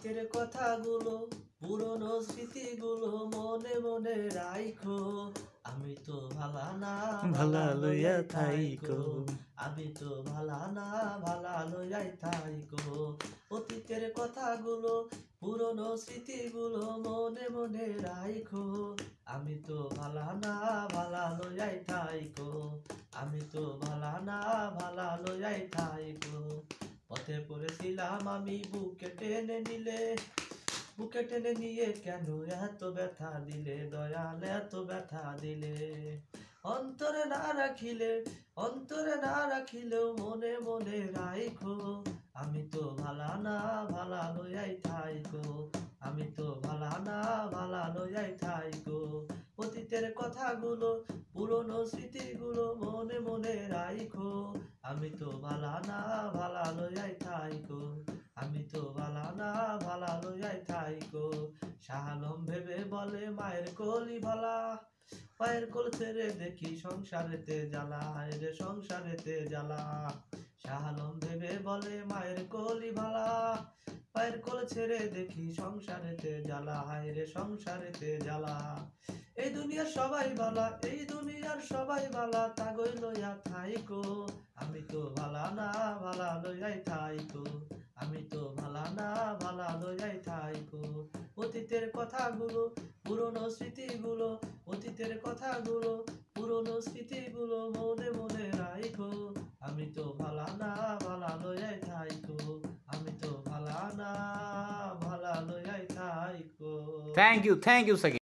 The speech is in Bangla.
অতীতের কথাগুলো পুরনো স্মৃতিগুলো মনে মনে রাইখো। আমি তো ভালা না ভালা লইয়া থাইকো। আমি তো ভালা না ভালা লইয়াই থাইকো। অতীতের কথাগুলো পুরনো স্মৃতিগুলো মনে মনে রাইখো। আমি তো ভালা না ভালা লইয়াই থাইকো। আমি তো ভালা না ভালা লইয়াই থাইকো। পথে পড়েছিলাম আমি বুকে টেনে নিলে, বুকে টেনে নিয়ে কেন এত ব্যথা দিলে দয়াল, এত ব্যথা দিলে। অন্তরে না রাখিলে, অন্তরে না রাখিলেও মনে মনে রাইখো। আমি তো ভালা না ভালা লইয়াই থাইকো। আমি তো ভালা না ভালা লইয়াই থাইকো। অতীতের কথাগুলো পুরনো স্মৃতিগুলো মনে মনে রাইখো। আমি তো ভালা না ভালা লইয়াই থাইকো। আমি তো ভালা না ভালা লইয়াই থাইকো। শাহ আলম ভেবে বলে মায়ের কোলই ভালা, মায়ের কোল ছেড়ে দেখি সংসারেতে জ্বালা, রে সংসারেতে জ্বালা। শাহ আলম ভেবে বলে মায়ের কোলই ভালা, মায়ের কোল ছেড়ে দেখি সংসারেতে জ্বালা, রে সংসারেতে জ্বালা। এই দুনিয়ার সবাই ভালা, এই দুনিয়ার সবাই ভালা, তাগই লইয়া থাইকো। আমি তো ভালা না ভালা লইয়াই থাইকো। আমি তো ভালা না ভালা লইয়াই থাইকো। অতীতের কথাগুলো পুরনো স্মৃতিগুলো, অতীতের কথাগুলো পুরনো স্মৃতিগুলো মনে মনে রাইখো। আমি তো ভালা না ভালা লইয়াই থাইকো। আমি তো ভালা না ভালা লইয়াই থাইকো। Thank you Shakib.